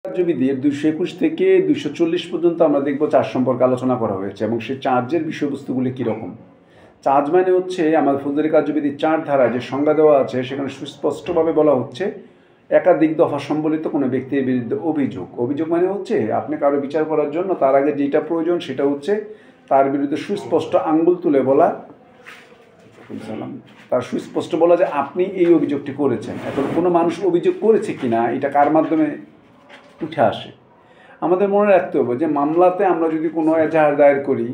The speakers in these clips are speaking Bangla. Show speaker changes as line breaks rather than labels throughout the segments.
কার্যবিধির ২২১ থেকে ২৪০ পর্যন্ত আমরা দেখব চার্জ সম্পর্কে আলোচনা করা হয়েছে এবং সেই চার্জের বিষয়বস্তুগুলি কীরকম। চার্জ মানে হচ্ছে আমাদের ফৌজদারি কার্যবিধির ৪ ধারায় যে সংজ্ঞা দেওয়া আছে সেখানে সুস্পষ্টভাবে বলা হচ্ছে একাধিক দফা সম্বলিত কোনো ব্যক্তির বিরুদ্ধে অভিযোগ। অভিযোগ মানে হচ্ছে আপনি কারো বিচার করার জন্য তার আগে যেটা প্রয়োজন সেটা হচ্ছে তার বিরুদ্ধে সুস্পষ্ট আঙ্গুল তুলে বলা, তার সুস্পষ্ট বলা যে আপনি এই অভিযোগটি করেছেন। এখন কোনো মানুষ অভিযোগ করেছে কিনা এটা কার মাধ্যমে উঠে আসে। আমাদের মনে রাখতে হবে যে মামলাতে আমরা যদি কোনো এজাহার দায়ের করি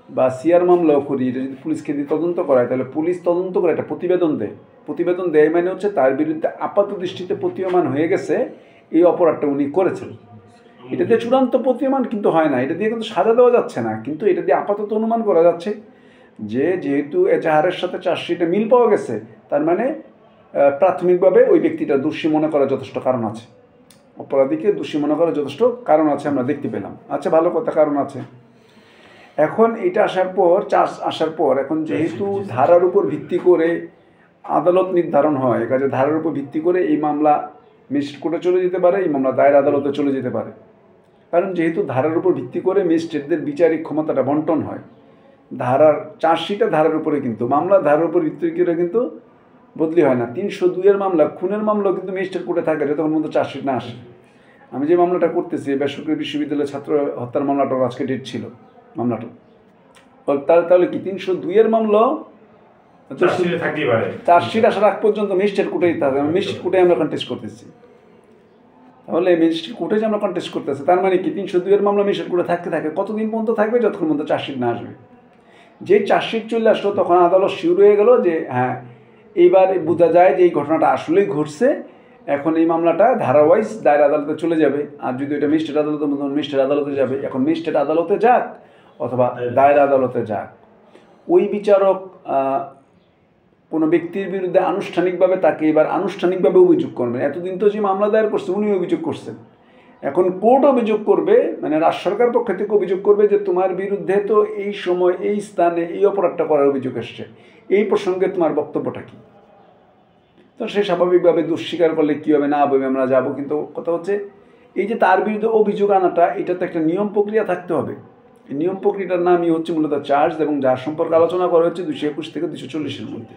বা সিআর মামলাও করি, এটা যদি পুলিশকে দিয়ে তদন্ত করায় তাহলে পুলিশ তদন্ত করে একটা প্রতিবেদন দেয়। প্রতিবেদন দেয় মানে হচ্ছে তার বিরুদ্ধে আপাত দৃষ্টিতে প্রতীয়মান হয়ে গেছে এই অপরাধটা উনি করেছেন। এটা দিয়ে চূড়ান্ত প্রতীয়মান কিন্তু হয় না, এটা দিয়ে কিন্তু সাজা দেওয়া যাচ্ছে না, কিন্তু এটা দিয়ে আপাতত অনুমান করা যাচ্ছে যে যেহেতু এজাহারের সাথে চার্জশিটে মিল পাওয়া গেছে তার মানে প্রাথমিকভাবে ওই ব্যক্তিটা দোষী মনে করার যথেষ্ট কারণ আছে, অপরাধীকে দোষী মনে করার যথেষ্ট কারণ আছে আমরা দেখতে পেলাম। আচ্ছা, ভালো কথা, কারণ আছে। এখন এটা আসার পর চার্জ আসার পর এখন যেহেতু ধারার উপর ভিত্তি করে আদালত নির্ধারণ হয়, কাজে ধারার উপর ভিত্তি করে এই মামলা ম্যাজিস্ট্রেট কোর্টে চলে যেতে পারে, এই মামলা দায়ের আদালতে চলে যেতে পারে। কারণ যেহেতু ধারার উপর ভিত্তি করে ম্যাজিস্ট্রেটদের বিচারিক ক্ষমতাটা বন্টন হয়, ধারার চার্জশিটটা ধারার উপরে, কিন্তু মামলা ধারার উপর ভিত্তি করে কিন্তু বদলি হয় না। ৩০২-এর মামলা, খুনের মামলাও কিন্তু ম্যাজিস্ট্রেট কোর্টে থাকে যতক্ষণ পর্যন্ত চার্জশিট না আসে। আমি যে মামলাটা করতেছি বেসরকারি বিশ্ববিদ্যালয়ের ছাত্র হত্যার মামলাটার আজকে ডেট ছিল মামলাটা, তাহলে কি ৩০২-এর মামলা চার্জশিট আসার আগ পর্যন্ত ম্যাজিস্ট্রেট কোর্টে দিতে হবে। ম্যাজিস্ট্রেট কোর্টে আমরা কন্টেস্ট করতেছি, তাহলে ম্যাজিস্ট্রেট কোর্টে যে আমরা কন্টেস্ট করতেছি তার মানে কি ৩০২-এর মামলা ম্যাজিস্ট্রেট কোর্টে থাকতে থাকে কতদিন পর্যন্ত থাকবে? যতক্ষণ পর্যন্ত চার্জশিট না আসবে। যে চার্জশিট চলে আসলো তখন আদালত শিওর হয়ে গেল যে হ্যাঁ এইবার বোঝা যায় যে এই ঘটনাটা আসলেই ঘটছে, এখন এই মামলাটা ধারাওয়াইজ দায়ের আদালতে চলে যাবে। আর যদি এটা ম্যাজিস্ট্রেট আদালতের মতন ম্যাজিস্ট্রেট আদালতে যাবে, এখন ম্যাজিস্ট্রেট আদালতে যাক অথবা দায়ের আদালতে যাক, ওই বিচারক কোনো ব্যক্তির বিরুদ্ধে আনুষ্ঠানিকভাবে তাকে এবার আনুষ্ঠানিকভাবে অভিযোগ করবেন। এতদিন তো যে মামলা দায়ের করছে উনি অভিযোগ করছেন, এখন কোর্ট অভিযোগ করবে, মানে রাজ্য সরকার পক্ষ থেকে অভিযোগ করবে যে তোমার বিরুদ্ধে তো এই সময় এই স্থানে এই অপরাধটা করার অভিযোগ এসছে, এই প্রসঙ্গে তোমার বক্তব্যটা কী? তো সে স্বাভাবিকভাবে দোষ স্বীকার করলে কী হবে না হবে আমরা যাবো, কিন্তু কথা হচ্ছে এই যে তার বিরুদ্ধে অভিযোগ আনাটা এটা তো একটা নিয়ম প্রক্রিয়া থাকতে হবে। এই নিয়ম প্রক্রিয়াটার নামই হচ্ছে মূলত চার্জ, এবং যার সম্পর্কে আলোচনা করা হচ্ছে ২২১ থেকে ২৪০-এর মধ্যে।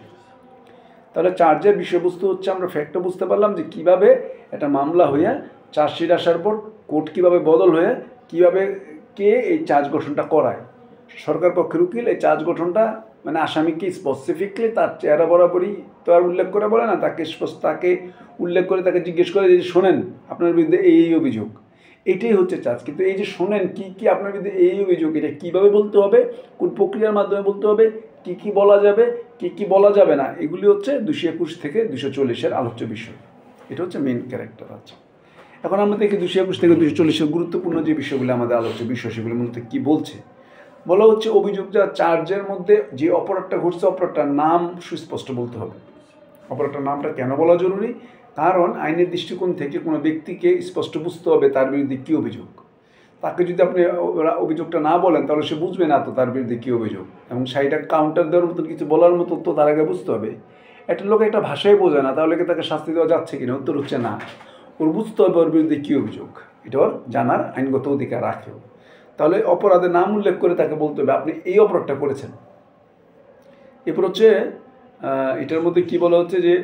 তাহলে চার্জের বিষয়বস্তু হচ্ছে আমরা ফ্যাক্টটা বুঝতে পারলাম যে কীভাবে একটা মামলা হয়ে চার্জশিট আসার পর কোর্ট কীভাবে বদল হয়ে কীভাবে কে এই চার্জ গঠনটা করায়। সরকার পক্ষের উকিল এই চার্জ গঠনটা মানে আসামিকে স্পেসিফিকলি তার চেহারা বরাবরই তো আর উল্লেখ করে বলে না, তাকে উল্লেখ করে তাকে জিজ্ঞেস করে যে শোনেন আপনার বিরুদ্ধে এই অভিযোগ, এটাই হচ্ছে চার্জ। কিন্তু এই যে শোনেন কী কী আপনার বিরুদ্ধে এই অভিযোগ, এটা কীভাবে বলতে হবে, কোন প্রক্রিয়ার মাধ্যমে বলতে হবে, কী কী বলা যাবে কী কী বলা যাবে না, এগুলি হচ্ছে ২২১ থেকে ২৪০-এর আলোচ্য বিষয়। এটা হচ্ছে মেন ক্যারেক্টার। আচ্ছা, এখন আমরা দেখি ২২১ থেকে ২৪০-এর গুরুত্বপূর্ণ যে বিষয়গুলি আমাদের আলোচ্য বিষয় সেগুলি মূলত কী বলছে। বলা হচ্ছে অভিযোগ যা চার্জের মধ্যে যে অপরাধটা ঘটছে অপরাধটার নাম সুস্পষ্ট বলতে হবে। অপরাধটার নামটা কেন বলা জরুরি? কারণ আইনের দৃষ্টিকোণ থেকে কোনো ব্যক্তিকে স্পষ্ট বুঝতে হবে তার বিরুদ্ধে কী অভিযোগ। তাকে যদি আপনি অভিযোগটা না বলেন তাহলে সে বুঝবে না তো তার বিরুদ্ধে কী অভিযোগ, এবং সেইটা কাউন্টার দেওয়ার মতো কিছু বলার মতো তো তার আগে বুঝতে হবে। একটা লোক একটা ভাষায় বোঝে না, তাহলে কি তাকে শাস্তি দেওয়া যাচ্ছে কিনা? উত্তর হচ্ছে না। ওর বুঝতে হবে ওর বিরুদ্ধে কী অভিযোগ, এটা ওর জানার আইনগত অধিকার রাখেও। তাহলে অপরাধের নাম উল্লেখ করে তাকে বলতে হবে আপনি এই অপরাধটা করেছেন। এরপর হচ্ছে এটার মধ্যে কি বলা হচ্ছে যে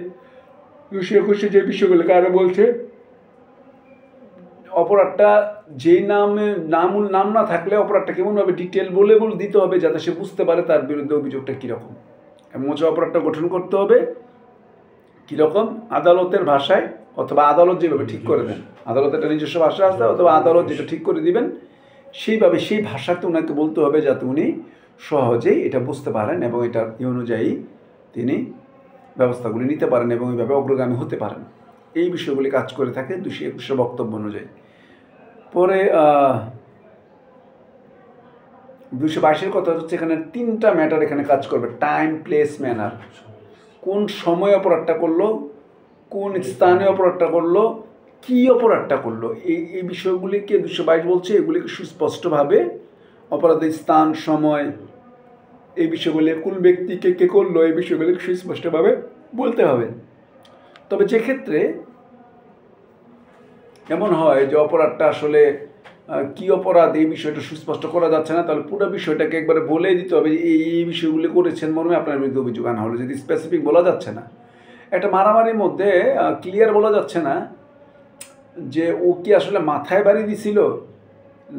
২২১ যে বিষয়গুলো কারো বলছে অপরাধটা যেই নাম না থাকলে অপরাধটা কেমনভাবে ডিটেল বলে দিতে হবে যাতে সে বুঝতে পারে তার বিরুদ্ধে অভিযোগটা কীরকম, এবং হচ্ছে অপরাধটা গঠন করতে হবে কীরকম আদালতের ভাষায়, অথবা আদালত যেভাবে ঠিক করে দেন, আদালতের একটা নিজস্ব ভাষা আছে, অথবা আদালত যেটা ঠিক করে দিবেন সেইভাবে সেই ভাষাতে ওনাকে বলতে হবে যাতে উনি সহজেই এটা বুঝতে পারেন এবং এটা অনুযায়ী তিনি ব্যবস্থাগুলি নিতে পারেন এবং এইভাবে অগ্রগামী হতে পারেন। এই বিষয়গুলি কাজ করে থাকে ২২১ বক্তব্য অনুযায়ী। পরে ২২২-এর কথা হচ্ছে এখানে ৩টা ম্যাটার এখানে কাজ করবে। Time, place, manner. কোন সময় অপরাধটা করলো, কোন স্থানে অপরাধটা করলো, কী অপরাধটা করলো, এই বিষয়গুলিকে ২২২ বলছে এগুলিকে সুস্পষ্টভাবে অপরাধের স্থান, সময়, এই বিষয়গুলি কোন ব্যক্তিকে কে করলো এই বিষয়গুলিকে সুস্পষ্টভাবে বলতে হবে। তবে যে ক্ষেত্রে এমন হয় যে অপরাধটা আসলে কি অপরাধ এই বিষয়টা সুস্পষ্ট করা যাচ্ছে না, তাহলে পুরো বিষয়টাকে একবারে বলেই দিতে হবে যে এই বিষয়গুলি করেছেন মর্মে আপনার বিরুদ্ধে অভিযোগ আনা হলো। যদি স্পেসিফিক বলা যাচ্ছে না, একটা মারামারির মধ্যে ক্লিয়ার বলা যাচ্ছে না যে ও কি আসলে মাথায় বাড়ি দিছিল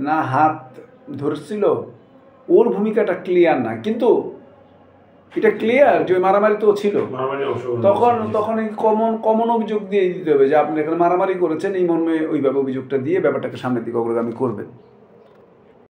না হাত ধরছিল, ওর ভূমিকাটা ক্লিয়ার না, কিন্তু এটা ক্লিয়ার যে ওই মারামারি তো ছিল। তখন এই কমন অভিযোগ দিয়ে দিতে হবে যে আপনি এখানে মারামারি করেছেন, এই মর্মে ওইভাবে অভিযোগটা দিয়ে ব্যাপারটাকে সামনের দিকে অগ্রগামী করবেন।